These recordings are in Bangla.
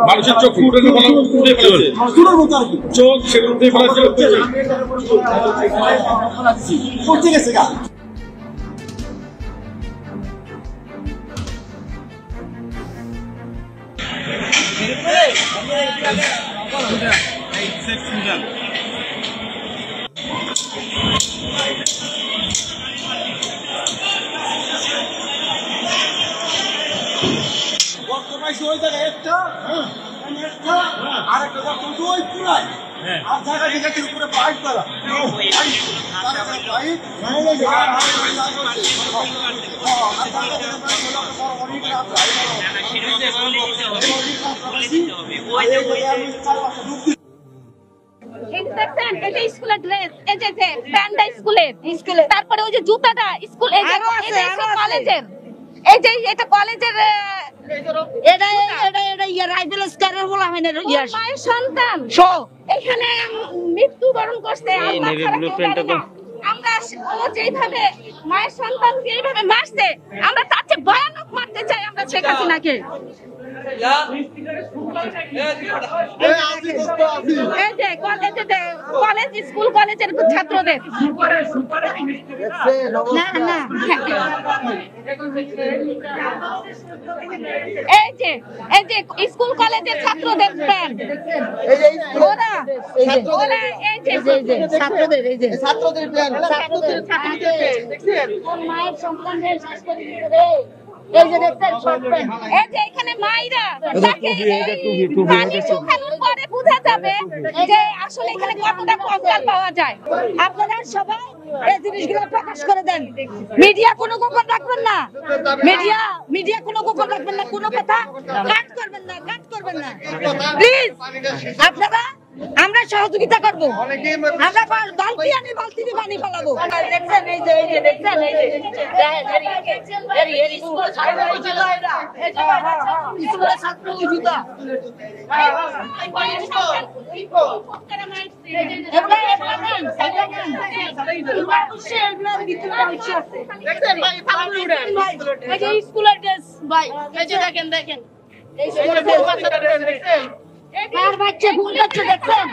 মানুষের চোখ উঠে ফেলেছে, চোখ সেগুলো উঠে ফেলেছে। স্কুলের ড্রেস, এই যে প্যান্টটা স্কুলের, তারপরে ওই যে জুতাটা স্কুল, এই যে কলেজের, এই যে এটা কলেজের, এটা রাইফেল স্কারের বলা হয় না, মায়ের সন্তান এখানে মৃত্যুবরণ করছে। আমরা যেভাবে মায়ের সন্তানকে এইভাবে মারছে, আমরা তার চেয়ে ভয়ানক মারতে চাই আমরা শেখ হাসিনাকে। কলেজ স্কুল কলেজের ছাত্রদের এই যে স্কুল কলেজের ছাত্রদের প্যান্ট, ওরা এই যে ছাত্রদের, এই যে ছাত্রদের প্যান্ট, মায়ের সন্তানদের এই যে দেখছেন, এই যে এখানে মাইরা তাকে পানি শুকানোর পরে বোঝা যাবে যে আসলে এখানে কতটা কঙ্কাল পাওয়া যায়। আপনারা সবাই এই জিনিসগুলো প্রকাশ করে দেন। মিডিয়া কোনো গোপন রাখবেন না, মিডিয়া কোনো গোপন রাখবেন না, কোনো কথা কাট করবেন না প্লিজ। আপনারা আমরা সহযোগিতা করব, আমরা বালতি আনি, বালতি দিয়ে পানি ফেলাবো। দেখছেন এই যে দেখছেন এই যে স্কুলের ড্রেস ভাই, এই যে দেখেন কার বাচ্চা ভুল করছে দেখছেন,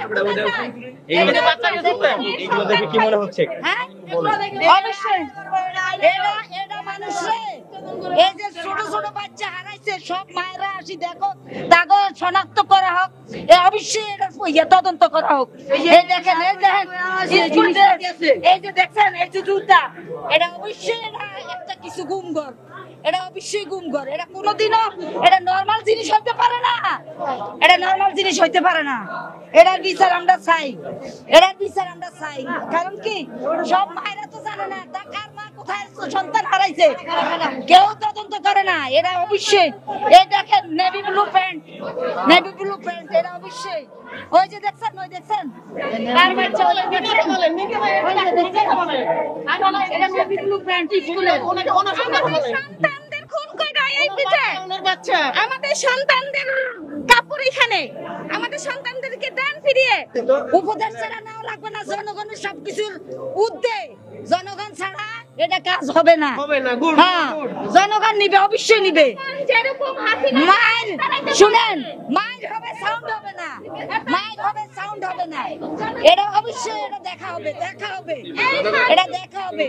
এগুলো দেখে কি মনে হচ্ছে? হ্যাঁ অবশ্যই এটা মানুষ রে, এই যে ছোট ছোট বাচ্চা হারাইছে, সব মায়েরা আসি দেখো, তাকে শনাক্ত করা হোক, অবশ্যই এটা তদন্ত করা হোক। এই দেখেন এই যে দেখছেন এই যে জুতা, এটা অবশ্যই একটা কিছু গুমঘর, এটা অবশ্যই গুমঘর, এটা কোনোদিনও এটা নরমাল জিনিস হইতে পারে না, এটা নরমাল জিনিস হইতে পারে না। এটার বিচার আমরা চাই, কারণ কি সব মায়েরা তো জানে না কার মা কোথায় সন্তান হারাইছে, কেউ তদন্ত করে না। এরা অবশ্যই এই দেখেন নেভি ব্লু প্যান্ট, এটা অবশ্যই ওই যে দেখছেন কার বাচ্চা, ওই যে দেখছেন এটা নেভি ব্লু প্যান্ট স্কুলে সন্তানদের খুন কইরা এই পিছে আমাদের সন্তানদের কাপড় এখানে, আমাদের সন্তানদেরকে দেন ফিরিয়ে। উপদেশ ছাড়া নাও লাগবে না, জনগণের সবকিছুর ঊর্ধ্বে, জনগণ ছাড়া এটা কাজ হবে না। হ্যাঁ জনগণ নিবে, অবশ্যই নিবে। মায়ের শুনেন, মায়ের হবে সাউন্ড হবে না, এটা অবশ্যই এটা দেখা হবে, এটা দেখা হবে।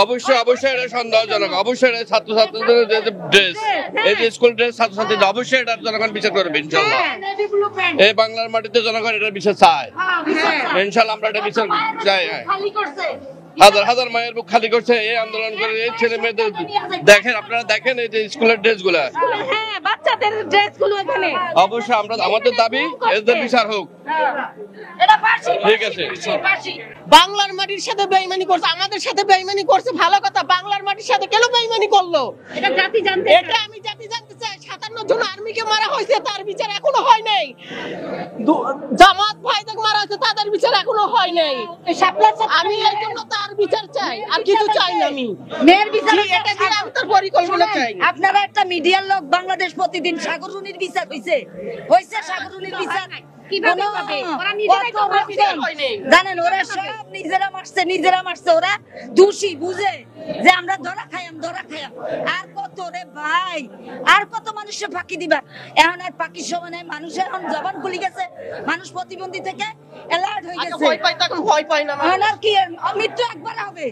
অবশ্যই এটা সন্দেহজনক, অবশ্যই এটা ছাত্রছাত্রীদের ড্রেস, এই যে স্কুল ড্রেস ছাত্রছাত্রীদের, অবশ্যই এটা জনগণ বিচার করবে ইনশাআল্লাহ। এই বাংলার মাটিতে জনগণ এটার বিচার চায় ইনশাআল্লাহ, আমরা এটা বিচার চাই। হাজার মায়ের বুক খালি করছে এই আন্দোলন করে, এই ছেলে মেয়েদের দেখেন, আপনারা দেখেন এই যে স্কুলের ড্রেস গুলা, বাচ্চাদের ড্রেস গুলো এখানে। অবশ্যই আমাদের দাবি এদের বিচার হোক। ঠিক আছে, বাংলার মাটির সাথে বেঈমানি করছে, আমাদের সাথে বেঈমানি করছে, ভালো কথা। বাংলার মাটির সাথে কেন বেঈমানি করলো এটা আমি জাতি জানতে চাই। 57 জন আর্মিকে মারা হয়েছে, তার বিচার এখনো হয় নাই। জামাত ভাইদের মারা হয়েছে, তাদের বিচার এখনো হয় নাই। আমি এই জন্য তার বিচার চাই, আর কিছু চাই না। আমি মেয়ের বিচার, এটা দিয়ে আমি তার পরিকল্পনা চাই। আপনারা একটা মিডিয়ার লোক, বাংলাদেশ প্রতিদিন সাগররুনির বিচার হইছে সাগররুনির বিচার কিভাবে হবে? ওরা নিজেরাই তো জানেন, ওরা সব নিজেরা মারছে, ওরা দোষী বুঝে যে আমরা ধরা খাইয়াম আর কত রে ভাই, আর কত মানুষের ফাঁকি দিবা? এখন আর ফাঁকির সময় নাই, মানুষের এখন জবান খুলে গেছে, মানুষ প্রতিবন্ধী থেকে অ্যালার্ট হয়ে গেছে। ভয় পাই, তখন ভয় পাই না। এখন আর কি, মৃত্যু একবার হবে।